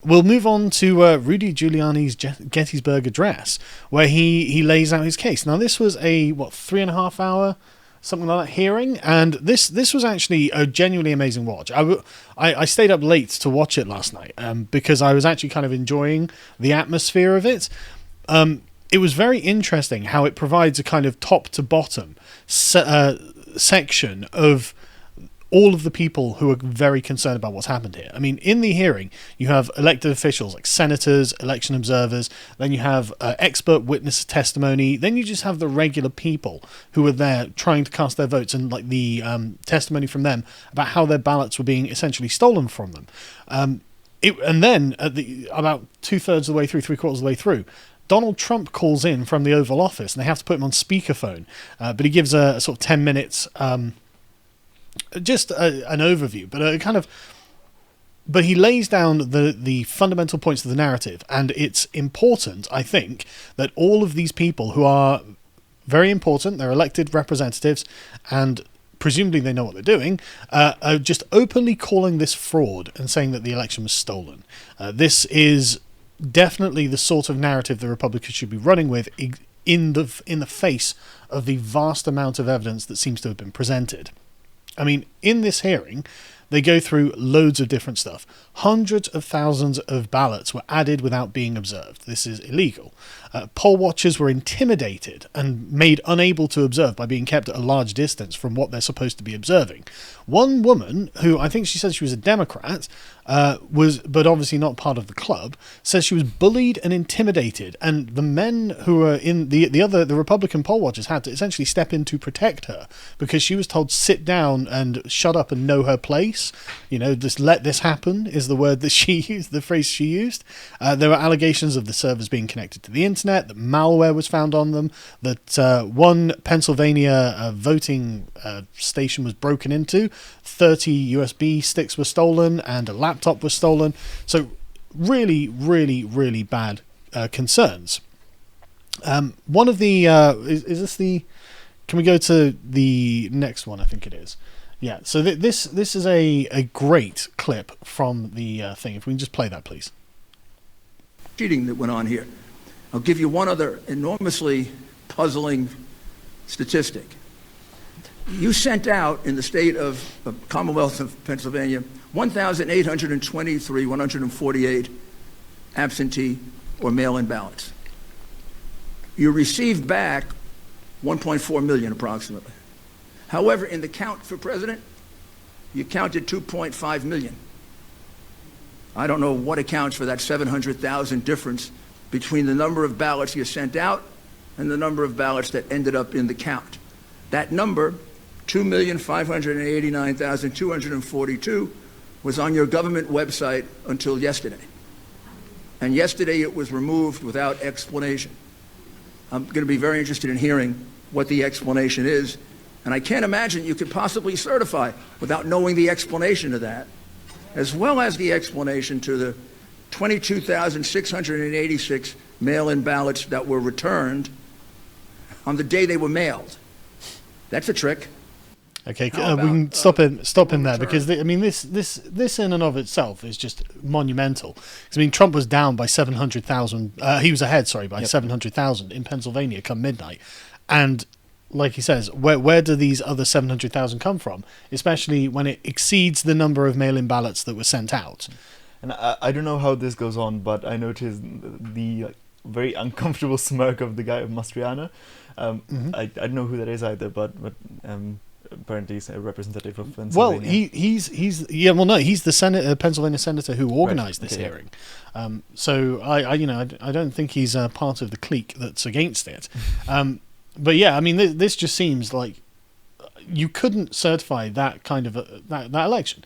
we'll move on to Rudy Giuliani's Gettysburg address, where he lays out his case. Now, this was a 3.5 hour, something like that, hearing, and this was actually a genuinely amazing watch. I stayed up late to watch it last night because I was actually kind of enjoying the atmosphere of it. It was very interesting how it provides a kind of top to bottom section of all of the people who are very concerned about what's happened here. I mean, in the hearing, you have elected officials like senators, election observers, then you have expert witness testimony, then you just have the regular people who are there trying to cast their votes, and like the testimony from them about how their ballots were being essentially stolen from them. And then at about 2/3 of the way through, 3/4 of the way through, Donald Trump calls in from the Oval Office, and they have to put him on speakerphone, but he gives a sort of 10 minutes just an overview, but he lays down the fundamental points of the narrative, and it's important, I think, that all of these people who are very important, they're elected representatives, and presumably they know what they're doing, are just openly calling this fraud and saying that the election was stolen. This is definitely the sort of narrative the Republicans should be running with in the face of the vast amount of evidence that seems to have been presented. I mean, in this hearing, they go through loads of different stuff. Hundreds of thousands of ballots were added without being observed. This is illegal. Poll watchers were intimidated and made unable to observe by being kept at a large distance from what they're supposed to be observing. One woman, who I think she said she was a Democrat, but obviously not part of the club, says she was bullied and intimidated, and the men who were in the Republican poll watchers had to essentially step in to protect her because she was told sit down and shut up and know her place. You know, just let this happen is the word that she used, the phrase she used. There were allegations of the servers being connected to the internet, that malware was found on them, that one Pennsylvania voting station was broken into, 30 USB sticks were stolen, and a laptop was stolen. So really, really, really bad concerns. One of the is this the? Can we go to the next one? I think it is. Yeah. So this is a great clip from the thing. If we can just play that, please. Cheating that went on here. I'll give you one other enormously puzzling statistic. You sent out in the state of Commonwealth of Pennsylvania 148 absentee or mail-in ballots. You received back 1.4 million approximately. However, in the count for president, you counted 2.5 million. I don't know what accounts for that 700,000 difference between the number of ballots you sent out and the number of ballots that ended up in the count. That number, 2,589,242, was on your government website until yesterday. And yesterday it was removed without explanation. I'm going to be very interested in hearing what the explanation is. And I can't imagine you could possibly certify without knowing the explanation of that, as well as the explanation to the 22,686 mail-in ballots that were returned on the day they were mailed. That's a trick. Okay, we can stop him there because this in and of itself is just monumental. I mean, Trump was down by 700,000. He was ahead, by 700,000 in Pennsylvania come midnight, and like he says, where do these other 700,000 come from? Especially when it exceeds the number of mail-in ballots that were sent out. And I don't know how this goes on, but I noticed the very uncomfortable smirk of the guy of Mastriana. I don't know who that is either, but apparently he's a representative of Pennsylvania. Well, he's the Pennsylvania senator who organised this hearing. So I don't think he's part of the clique that's against it. But yeah, I mean, this just seems like you couldn't certify that kind of that election.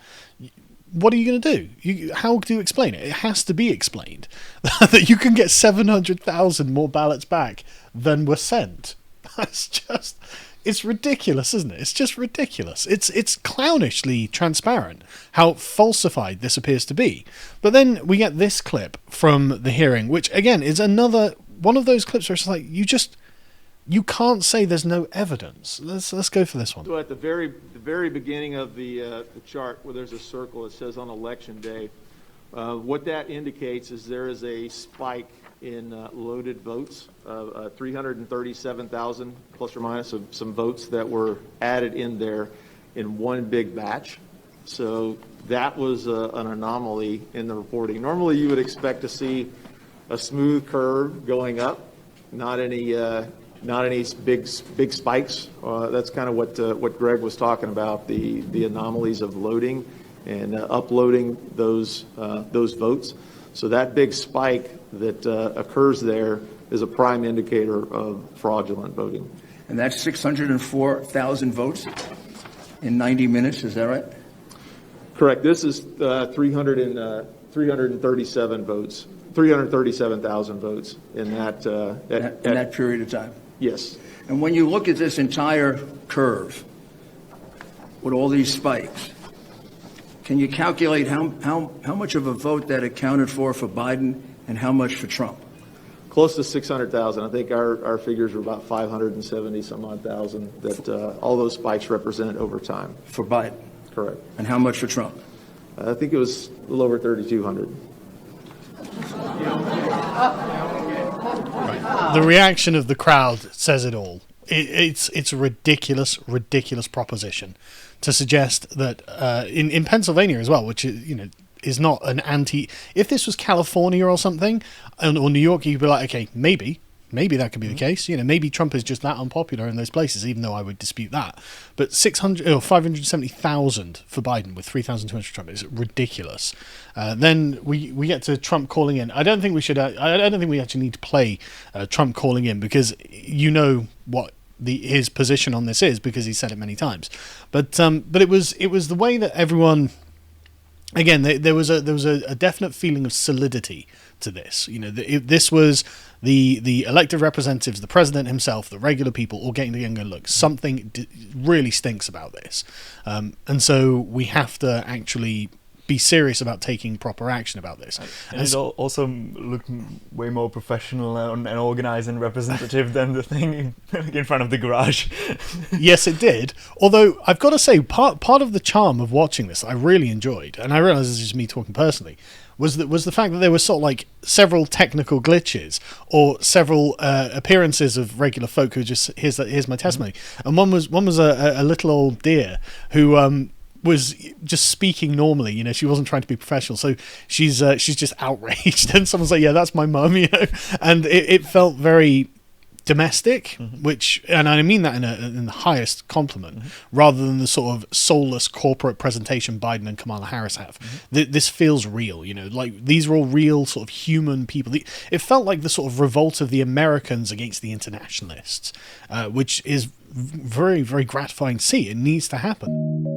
What are you going to do? How do you explain it? It has to be explained that you can get 700,000 more ballots back than were sent. It's ridiculous, isn't it? It's just ridiculous. It's clownishly transparent how falsified this appears to be. But then we get this clip from the hearing, which again is another one of those clips where it's like you can't say there's no evidence. Let's go for this one. So at the very beginning of the chart, where there's a circle, it says on election day, What that indicates is there is a spike in loaded votes of 337,000 plus or minus of some votes that were added in there in one big batch. So that was an anomaly in the reporting. Normally you would expect to see a smooth curve going up, not any big spikes. That's kind of what Greg was talking about, the anomalies of loading and uploading those votes. So that big spike that occurs there is a prime indicator of fraudulent voting. And that's 604,000 votes in 90 minutes, is that right? Correct. This is 337 votes, 337,000 votes in that period of time. Yes. And when you look at this entire curve with all these spikes, can you calculate how much of a vote that accounted for Biden and how much for Trump? Close to 600,000. I think our figures were about 570 some odd thousand that all those spikes represent over time. For Biden? Correct. And how much for Trump? I think it was a little over 3,200. Right. The reaction of the crowd says it all. It's a ridiculous proposition to suggest that in Pennsylvania as well, which is not an anti. If this was California or something, or New York, you'd be like, okay, maybe that could be the case. Maybe Trump is just that unpopular in those places, even though I would dispute that. But 570,000 for Biden with 3,200 for Trump is ridiculous. Then we get to Trump calling in. I don't think we should. I don't think we actually need to play Trump calling in, because what his position on this is, because he said it many times. But it was the way that everyone. Again, there was a definite feeling of solidity to this. This was the elected representatives, the president himself, the regular people all getting together and going, look, something really stinks about this. And so we have to actually be serious about taking proper action about this. And it also looked way more professional and organized and representative than the thing in front of the garage. Yes, it did. Although I've got to say, part of the charm of watching this I really enjoyed, and I realize this is just me talking personally, was the fact that there were sort of like several technical glitches or several appearances of regular folk who just here's my testimony, and one was a little old dear who was just speaking normally. She wasn't trying to be professional, so she's just outraged, and someone's like, yeah, that's my mum, and it felt very domestic, which, and I mean that in the highest compliment, rather than the sort of soulless corporate presentation Biden and Kamala Harris have. This feels real, like these are all real sort of human people. It felt like the sort of revolt of the Americans against the internationalists, which is very, very gratifying to see. It needs to happen.